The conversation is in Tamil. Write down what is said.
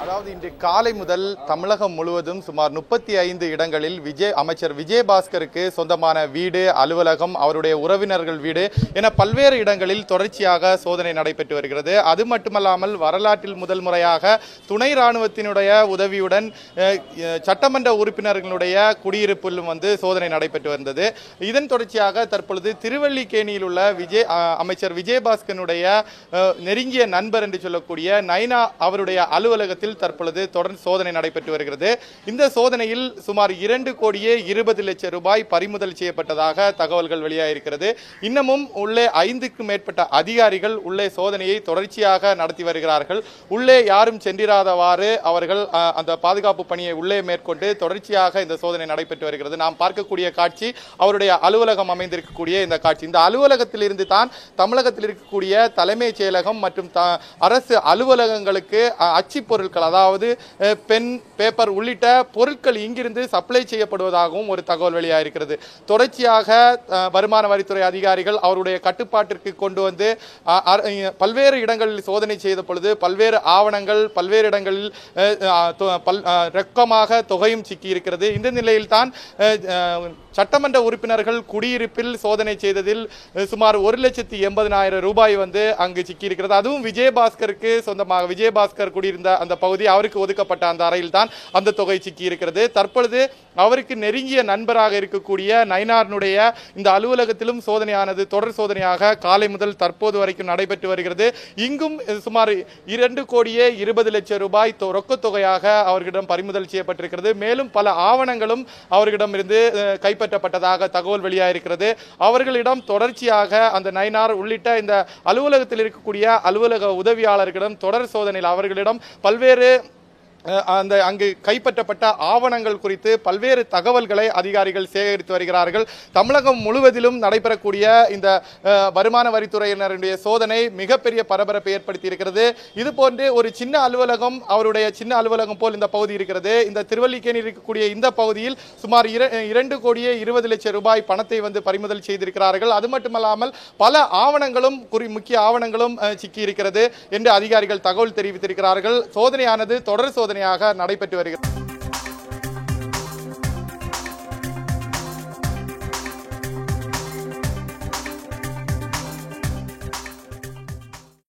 அதாவது இன்று காலை முதல் தமிழகம் முழுவதும் சுமார் 35 இடங்களில் அமைச்சர் விஜயபாஸ்கருக்கு சொந்தமான வீடு, அலுவலகம், அவருடைய உறவினர்கள் வீடு என பல்வேறு இடங்களில் தொடர்ச்சியாக சோதனை நடைபெற்று வருகிறது. அது மட்டுமல்லாமல் வரலாற்றில் முதல் முறையாக துணை ராணுவத்தினுடைய உதவியுடன் சட்டமன்ற உறுப்பினர்களுடைய குடியிருப்பிலும் சோதனை நடைபெற்று வந்தது. இதன் தொடர்ச்சியாக தற்பொழுது திருவல்லிக்கேணியில் உள்ள அமைச்சர் விஜயபாஸ்கருடைய நெருங்கிய நண்பர் என்று சொல்லக்கூடிய நைனா அவருடைய அலுவலகத்தில் தற்பொழுது தொடர்ந்து சோதனை நடைபெற்று வருகிறது. இந்த சோதனையில் சுமார் 2,20,00,000 ரூபாய் பறிமுதல் செய்யப்பட்டதாக தகவல்கள் வெளியாகிருக்கிறது. இன்னமும் உள்ளே 5க்கும் மேற்பட்ட அதிகாரிகள் உள்ளே சோதனையை தொடர்ச்சியாக நடத்தி வருகிறார்கள். உள்ளே யாரும் சென்றிராதவாறு அவர்கள் அந்த பாதுகாப்பு பணியை உள்ளே மேற்கொண்டு தொடர்ச்சியாக இந்த சோதனை நடைபெற்று வருகிறது. நாம் பார்க்கக்கூடிய காட்சி அவருடைய அலுவலகம் அமைந்திருக்கக்கூடிய இந்த காட்சி. இந்த அலுவலகத்தில் இருந்து தான் தமிழகத்தில் இருக்கக்கூடிய தலைமைச் செயலகம் மற்றும் அரசு அலுவலகங்களுக்கு அச்சு பொருட்கள், அதாவது பென், பேப்பர் உள்ளிட்ட பொருட்கள் இங்கிருந்து சப்ளை செய்யப்படுவதாகவும் ஒரு தகவல் வெளியாகிறது. தொடர்ச்சியாக வருமான வரித்துறை அதிகாரிகள் அவருடைய கட்டுப்பாட்டிற்கு கொண்டு வந்து பல்வேறு இடங்களில் சோதனை செய்த பொழுது பல்வேறு ஆவணங்கள் பல்வேறு இடங்களில் ரொக்கமாக தொகையும் சிக்கி இருக்கிறது. இந்த நிலையில் தான் சட்டமன்ற உறுப்பினர்கள் குடியிருப்பில் சோதனை செய்ததில் சுமார் 1,80,000 ரூபாய் அங்கு சிக்கி இருக்கிறது. அதுவும் விஜயபாஸ்கருக்கு சொந்தமாக விஜயபாஸ்கர் குடியிருந்த அந்த பகுதி, அவருக்கு ஒதுக்கப்பட்ட அந்த அறையில் தான் அந்த தொகை சிக்கி இருக்கிறது. தற்பொழுது அவருக்கு நெருங்கிய நண்பராக இருக்கக்கூடிய நயினாருடைய இந்த அலுவலகத்திலும் சோதனையானது தொடர் சோதனையாக காலை முதல் தற்போது வரைக்கும் நடைபெற்று வருகிறது. இங்கும் சுமார் 2,20,00,000 ரூபாய் ரொக்க தொகையாக அவர்களிடம் பறிமுதல் செய்யப்பட்டிருக்கிறது. மேலும் பல ஆவணங்களும் அவர்களிடம் இருந்து கைப்பற்றப்பட்டதாக தகவல் வெளியாகிருக்கிறது. அவர்களிடம் தொடர்ச்சியாக அந்த நயினார் உள்ளிட்ட இந்த அலுவலகத்தில் இருக்கக்கூடிய அலுவலக உதவியாளர்களிடம் தொடர் சோதனையில் அவர்களிடம் பல்வேறு அங்கு கைப்பற்றப்பட்ட ஆவணங்கள் குறித்து பல்வேறு தகவல்களை அதிகாரிகள் சேகரித்து வருகிறார்கள். தமிழகம் முழுவதிலும் நடைபெறக்கூடிய இந்த வருமான வரித்துறையினருடைய சோதனை மிகப்பெரிய பரபரப்பை ஏற்படுத்தி இருக்கிறது. இதுபோன்று ஒரு சின்ன அலுவலகம், அவருடைய சின்ன அலுவலகம் போல் இந்த பகுதி இருக்கிறது. இந்த திருவல்லிக்கேணி இருக்கக்கூடிய இந்த பகுதியில் சுமார் 2,20,00,000 ரூபாய் பணத்தை பறிமுதல் செய்திருக்கிறார்கள். அது மட்டுமல்லாமல் பல ஆவணங்களும் முக்கிய ஆவணங்களும் சிக்கி இருக்கிறது என்று அதிகாரிகள் தகவல் தெரிவித்திருக்கிறார்கள். சோதனையானது தொடர் சோதனையாக நடைபெற்று வருகிறது.